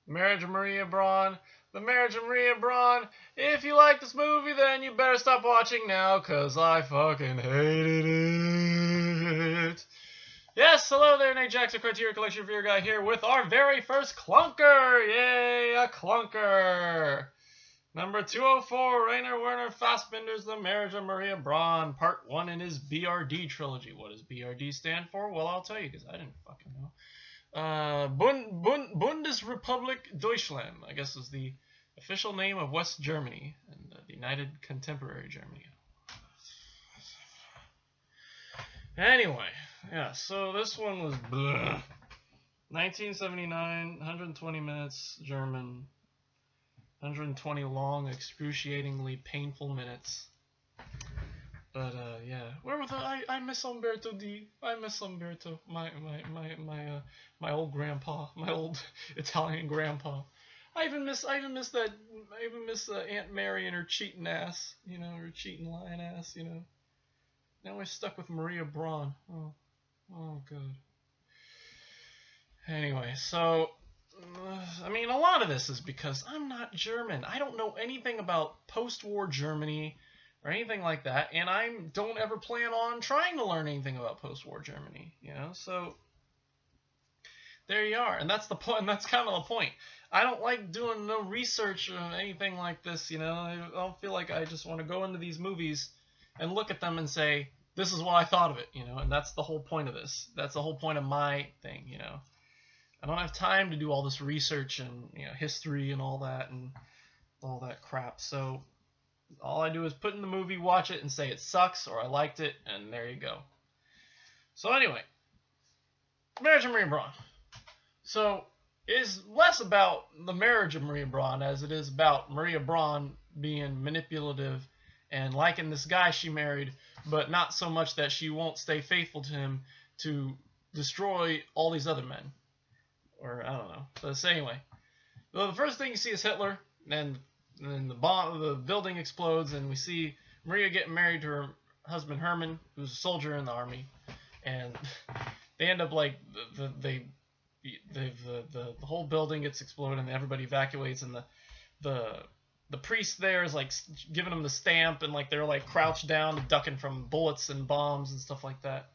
Marriage of Maria Braun. The Marriage of Maria Braun. If you like this movie, then you better stop watching now, because I fucking hated it. Yes, hello there, Nate Jackson, Criterion Collection Reviewer Guy here with our very first clunker. Yay, a clunker. Number 204, Rainer Werner Fassbinder's The Marriage of Maria Braun, Part 1 in his BRD Trilogy. What does BRD stand for? Well, I'll tell you, because I didn't fucking know. Bundesrepublik Deutschland, I guess, is the official name of West Germany and the United Contemporary Germany. Anyway, yeah, so this one was 1979, 120 minutes, German, 120 long, excruciatingly painful minutes. But yeah, I miss Umberto D. I miss Umberto, my old grandpa, my old Italian grandpa. I even miss Aunt Mary and her cheating ass, her cheating lying ass, Now we're stuck with Maria Braun. Oh god. Anyway, so I mean, a lot of this is because I'm not German. I don't know anything about post-war Germany or anything like that, and I don't ever plan on trying to learn anything about post-war Germany, So there you are, and that's the point. And that's kind of the point. I don't like doing no research or anything like this, I don't feel like I just want to go into these movies and look at them and say, this is what I thought of it, And that's the whole point of this. That's the whole point of my thing, I don't have time to do all this research and history and all that crap. So all I do is put in the movie, watch it, and say it sucks or I liked it, and there you go. So anyway, Marriage of Maria Braun. So it is less about the marriage of Maria Braun as it is about Maria Braun being manipulative and liking this guy she married, but not so much that she won't stay faithful to him to destroy all these other men. Or I don't know. So anyway, well, the first thing you see is Hitler, and then the building explodes, and we see Maria getting married to her husband Herman, who's a soldier in the army, and they end up like the whole building gets exploded, and everybody evacuates, and the priest there is like giving them the stamp, and like they're like crouched down, ducking from bullets and bombs and stuff like that.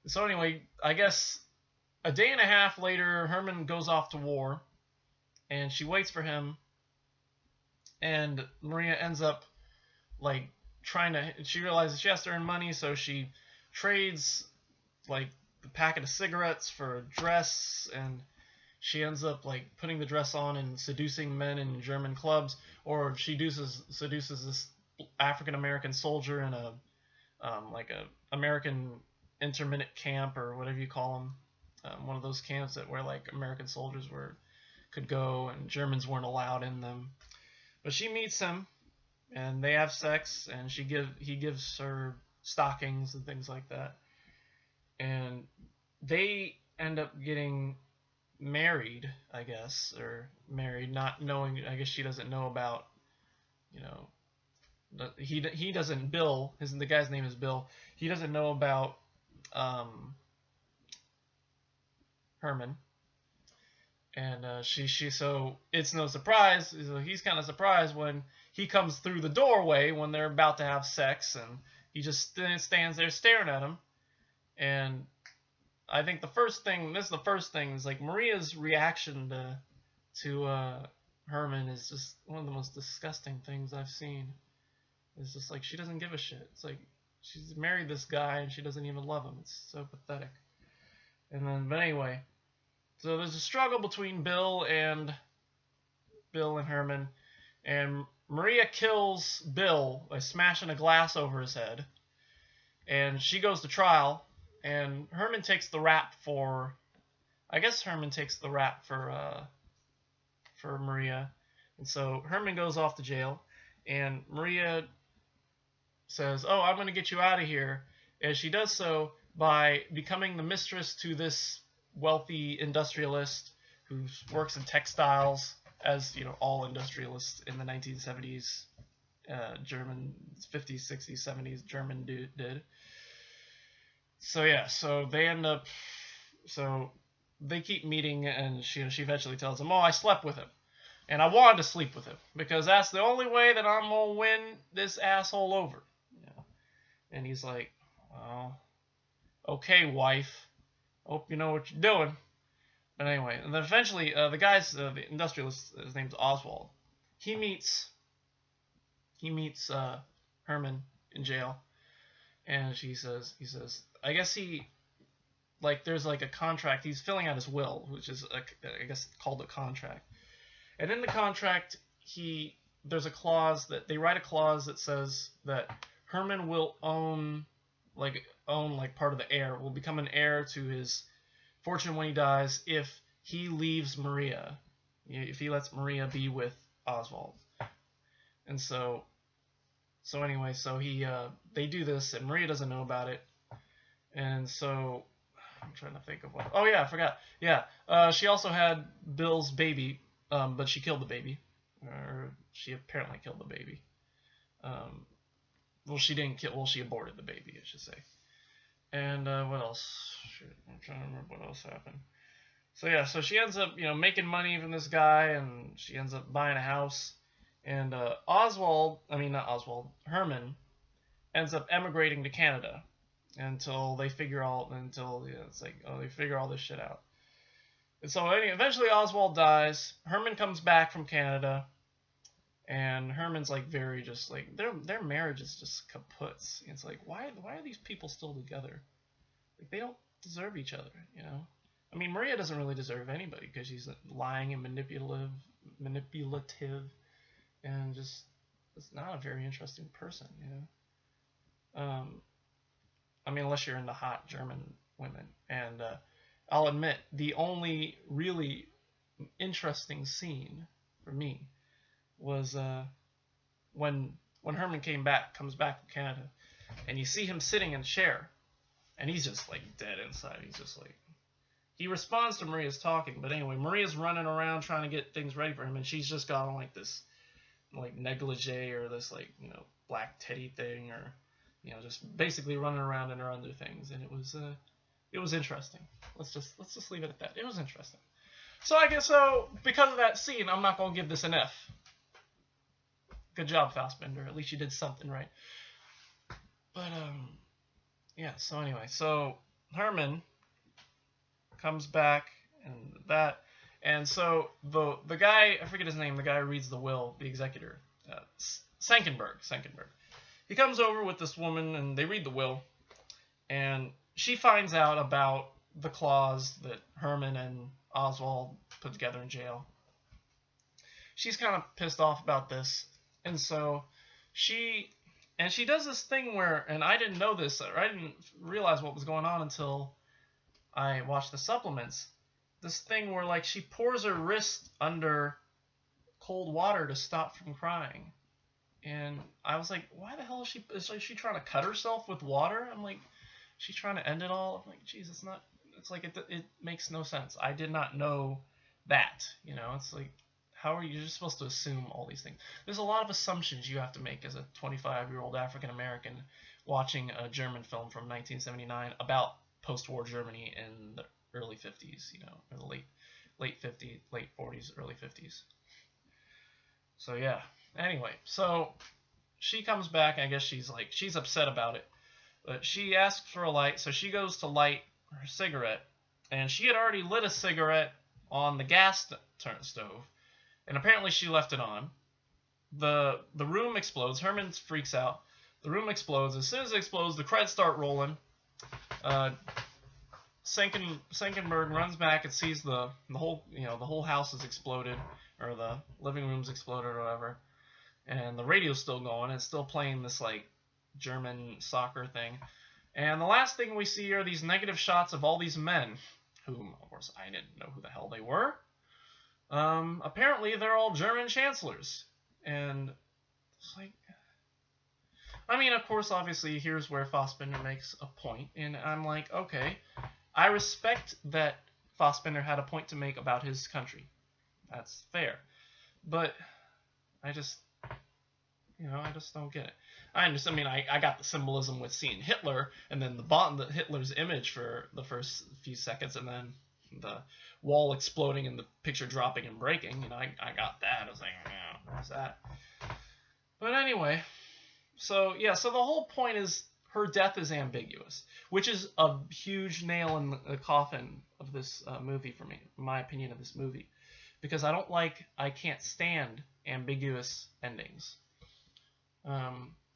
So anyway, I guess a day and a half later, Herman goes off to war, and she waits for him, and Maria ends up like she realizes she has to earn money, so she trades like the packet of cigarettes for a dress, and she ends up like putting the dress on and seducing men in German clubs, or she seduces this African American soldier in a American intermittent camp or whatever you call them. One of those camps where like American soldiers could go and Germans weren't allowed in them. But she meets him, and they have sex, and he gives her stockings and things like that, and they end up getting married, I guess, or married, not knowing. I guess she doesn't know about, he doesn't. Bill, the guy's name is Bill. He doesn't know about Herman, and so it's no surprise. He's kind of surprised when he comes through the doorway when they're about to have sex, and he just stands there staring at him. And I think this is the first thing, is like Maria's reaction to Herman is just one of the most disgusting things I've seen. It's just like she doesn't give a shit. It's like she's married this guy and she doesn't even love him. It's so pathetic. But anyway, so there's a struggle between Bill and Herman, and Maria kills Bill by smashing a glass over his head, and she goes to trial, and Herman takes the rap for Maria, and so Herman goes off to jail, and Maria says, "Oh, I'm going to get you out of here," and she does so by becoming the mistress to this wealthy industrialist who works in textiles, as all industrialists in the 1970s, German 50s, 60s, 70s German did. So yeah, so they end up. So they keep meeting, and she eventually tells him, "Oh, I slept with him, and I wanted to sleep with him because that's the only way that I'm gonna win this asshole over." And he's like, "Well, okay, wife. Hope you know what you're doing." But anyway, and then eventually, the industrialist, his name's Oswald. He meets Herman in jail, and he says, I guess there's like a contract. He's filling out his will, which is I guess called a contract. And in the contract, there's a clause that they write a clause that says that Herman will own part of the heir, will become an heir to his fortune when he dies if he leaves Maria, if he lets Maria be with Oswald. And so anyway, they do this, and Maria doesn't know about it. And so I'm trying to think of what. Oh yeah, I forgot. Yeah, she also had Bill's baby, but she killed the baby, or she apparently killed the baby. Well, she didn't kill. Well, she aborted the baby, I should say. And what else? Shoot, I'm trying to remember what else happened. So yeah, so she ends up, making money from this guy, and she ends up buying a house. And Herman ends up emigrating to Canada until they figure all this shit out. And so eventually Oswald dies. Herman comes back from Canada, and Herman's like very just like their marriage is just kaput. It's like why are these people still together? Like they don't deserve each other, I mean, Maria doesn't really deserve anybody because she's lying and manipulative, and just is not a very interesting person, I mean, unless you're into hot German women. And I'll admit, the only really interesting scene for me was when Herman comes back from Canada, and you see him sitting in a chair, and he's just like dead inside. He's just like, he responds to Maria's talking, but anyway, Maria's running around trying to get things ready for him, and she's just got on like this like negligee or this like black teddy thing, or just basically running around in her underthings, and it was interesting. Let's just leave it at that. It was interesting. So I guess because of that scene, I'm not gonna give this an F. Good job, Fassbender. At least you did something right. But yeah. So anyway, so Herman comes back and so the guy, I forget his name, the guy who reads the will, the executor, Senckenberg. He comes over with this woman, and they read the will, and she finds out about the clause that Herman and Oswald put together in jail. She's kind of pissed off about this, and so she does this thing where, and I didn't know this, or I didn't realize what was going on until I watched the supplements. This thing where like she pours her wrist under cold water to stop from crying, and I was like, why the hell is she trying to cut herself with water? I'm like, she's trying to end it all. I'm like, geez, it makes no sense. I did not know that. It's like, how are you just supposed to assume all these things? There's a lot of assumptions you have to make as a 25-year-old African American watching a German film from 1979 about post-war Germany in the early 50s, or the late 50s, late 40s, early 50s. So yeah. Anyway, so she comes back. I guess she's upset about it, but she asks for a light. So she goes to light her cigarette, and she had already lit a cigarette on the gas stove, and apparently she left it on. The room explodes. Herman freaks out. The room explodes. As soon as it explodes, the credits start rolling. Senckenberg runs back and sees the whole house is exploded, or the living room's exploded or whatever, and the radio's still going. It's still playing this like German soccer thing, and the last thing we see are these negative shots of all these men, whom of course I didn't know who the hell they were. Apparently they're all German chancellors, and it's like, I mean, of course, obviously here's where Fassbender makes a point, and I'm like, okay, I respect that Fassbender had a point to make about his country. That's fair. But I just don't get it. I got the symbolism with seeing Hitler, and then Hitler's image for the first few seconds, and then the wall exploding and the picture dropping and breaking. You know, I got that. I was like, yeah, what's that? But anyway, so yeah, so the whole point is her death is ambiguous, which is a huge nail in the coffin of this movie for me, in my opinion of this movie, because I can't stand ambiguous endings.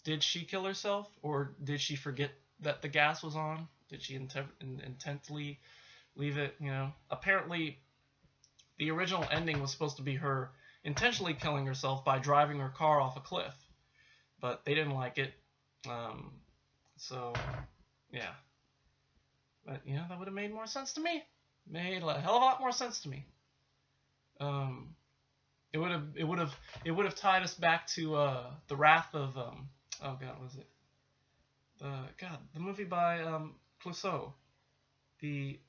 Did she kill herself, or did she forget that the gas was on? Did she intently leave it? You know, apparently the original ending was supposed to be her intentionally killing herself by driving her car off a cliff, but they didn't like it. So yeah, but you know, that would have made more sense to me. Made a hell of a lot more sense to me. It would have tied us back to the Wrath of oh god, what was it? The movie by Clouseau, the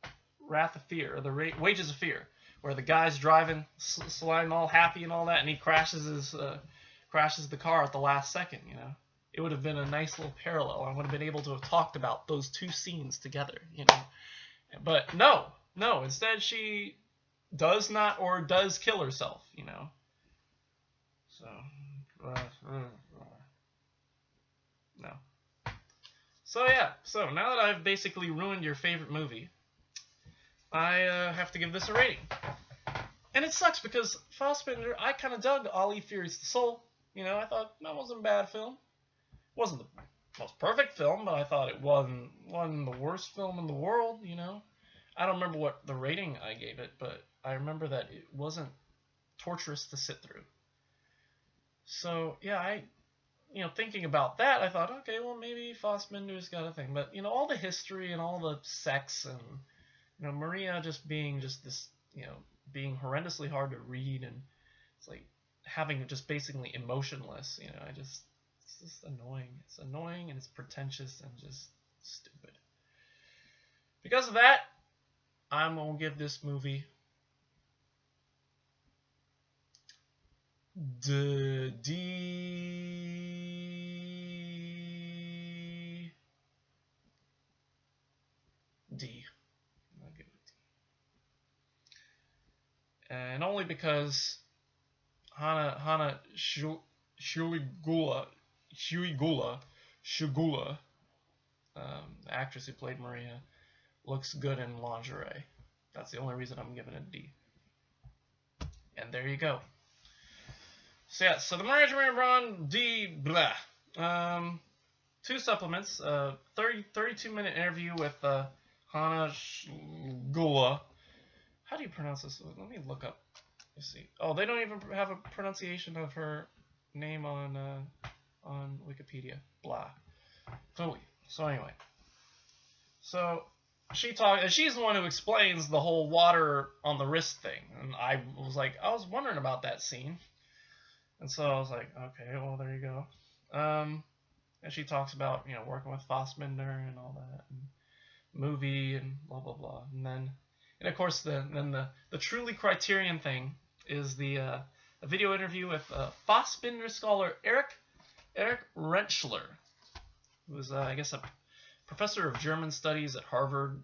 Wrath of Fear, or the Wages of Fear, where the guy's driving, sliding all happy and all that, and he crashes the car at the last second. You know, it would have been a nice little parallel. I would have been able to have talked about those two scenes together. You know, but no. Instead, she does not or does kill herself. You know, so no. So yeah, so now that I've basically ruined your favorite movie, I have to give this a rating. And it sucks because Fassbinder, I kind of dug Ali Fears the Soul. You know, I thought that wasn't a bad film. It wasn't the most perfect film, but I thought it wasn't the worst film in the world, you know. I don't remember what the rating I gave it, but I remember that it wasn't torturous to sit through. So, yeah, thinking about that, I thought, okay, well, maybe Fassbinder's got a thing. But, you know, all the history and all the sex and, you know, Maria just being just this, you know, being horrendously hard to read, and it's like having it just basically emotionless, you know, it's just annoying. It's annoying and it's pretentious and just stupid. Because of that, I'm going to give this movie D. I'll give it a D. And only because Hana Shugula, the actress who played Maria, looks good in lingerie. That's the only reason I'm giving it a D. And there you go. So yeah, so the Marriage of Maria Braun, D, blah. 2 supplements, 32-minute interview with Hana Shugula. How do you pronounce this? Let me look up. Let's see. Oh, they don't even have a pronunciation of her name on Wikipedia. Blah. So anyway. So she talked, and she's the one who explains the whole water on the wrist thing. And I was wondering about that scene. And so I was like, okay, well, there you go. And she talks about, you know, working with Fassbinder and all that, and movie and blah blah blah. And of course the truly Criterion thing is a video interview with Fassbinder scholar Eric Rentschler, who was I guess a professor of German studies at Harvard.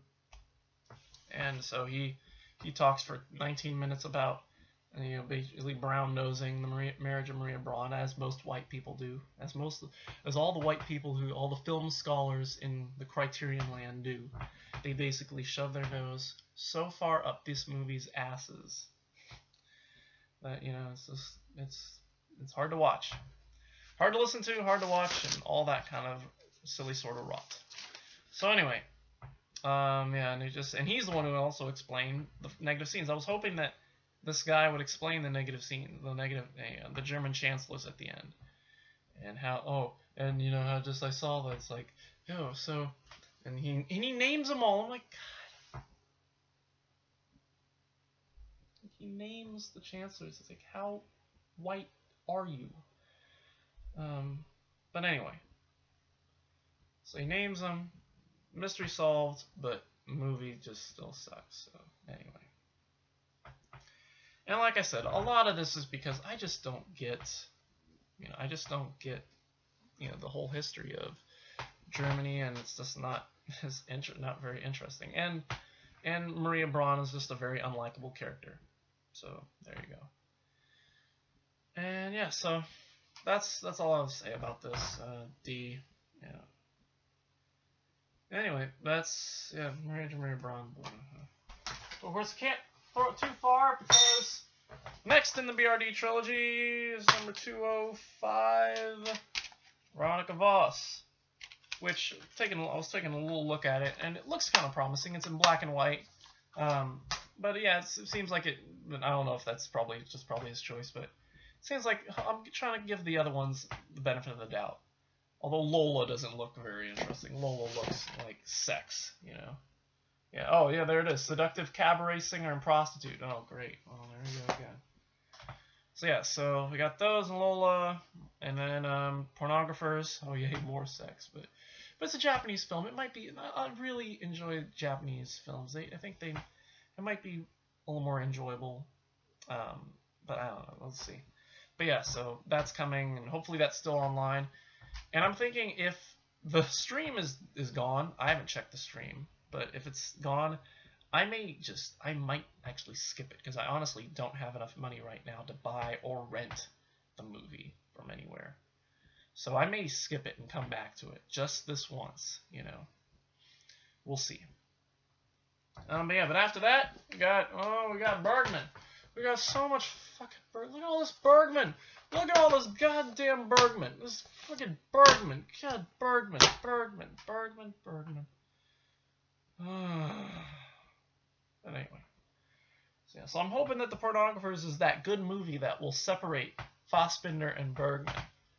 And so he talks for 19 minutes about, you know, basically brown nosing the Marriage of Maria Braun, as most white people do, as all the white people all the film scholars in the Criterion land do. They basically shove their nose so far up this movie's asses that, you know, it's hard to watch, hard to listen to, hard to watch, and all that kind of silly sort of rot. So anyway, yeah, and he's the one who also explained the negative scenes. I was hoping that this guy would explain the negative scene, the German chancellors at the end, and how you know how just I saw that it's like, oh, so, and he names them all. I'm like, God, he names the chancellors. It's like, how white are you? But anyway, so he names them. Mystery solved, but movie just still sucks. So anyway. And like I said, a lot of this is because I just don't get, you know, the whole history of Germany, and it's just not very interesting. And And Maria Braun is just a very unlikable character. So there you go. And yeah, so that's all I have to say about this. D, yeah. Anyway, that's Maria Braun. Of course, can't throw it too far because next in the BRD trilogy is number 205, Veronica Voss, which I was taking a little look at it, and it looks kind of promising. It's in black and white, but yeah, it seems like it. I don't know if that's probably his choice, but it seems like I'm trying to give the other ones the benefit of the doubt. Although Lola doesn't look very interesting. Lola looks like sex, you know. Yeah. Oh, yeah. There it is. Seductive cabaret singer and prostitute. Oh, great. Oh, there you go again. So yeah. So we got those and Lola, and then pornographers. Oh, yay, more sex. But it's a Japanese film. It might be. I really enjoy Japanese films. I think it might be a little more enjoyable. But I don't know. Let's see. But yeah. So that's coming, and hopefully that's still online. And I'm thinking if the stream is gone, I haven't checked the stream, but if it's gone, I might actually skip it because I honestly don't have enough money right now to buy or rent the movie from anywhere. So I may skip it and come back to it just this once, you know. We'll see. But yeah, but after that, we got Bergman. We got so much fucking Bergman. Look at all this Bergman. Look at all this goddamn Bergman. This fucking Bergman. God, Bergman. But anyway. So I'm hoping that The Pornographers is that good movie that will separate Fassbinder and Bergman.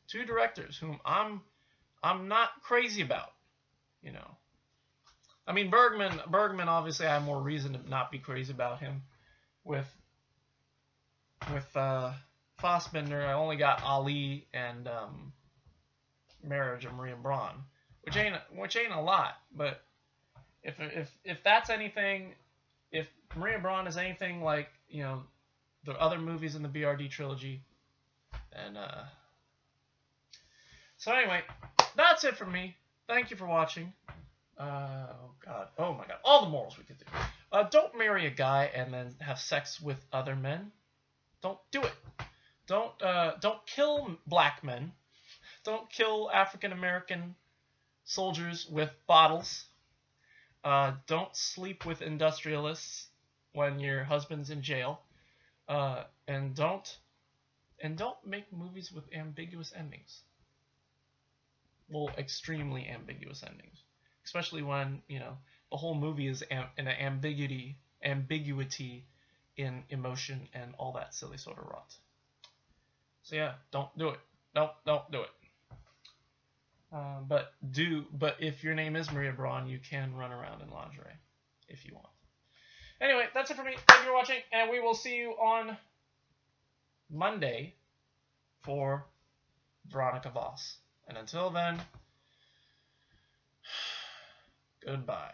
Two directors whom I'm not crazy about, you know. I mean, Bergman obviously I have more reason to not be crazy about him. With Fassbinder, I only got Ali and Marriage of Maria Braun, which ain't a lot. But if that's anything, if Maria Braun is anything like, you know, the other movies in the BRD trilogy, then so anyway, that's it for me. Thank you for watching. Oh my god, all the morals we could do. Don't marry a guy and then have sex with other men. Don't do it. Don't kill black men. Don't kill African American soldiers with bottles. Don't sleep with industrialists when your husband's in jail. And don't make movies with ambiguous endings. Well, extremely ambiguous endings. Especially when, you know, the whole movie is an ambiguity in emotion and all that silly sort of rot. So yeah, don't do it. Don't do it. But if your name is Maria Braun, you can run around in lingerie if you want. Anyway, that's it for me. Thank you for watching, and we will see you on Monday for Veronica Voss. And until then, goodbye.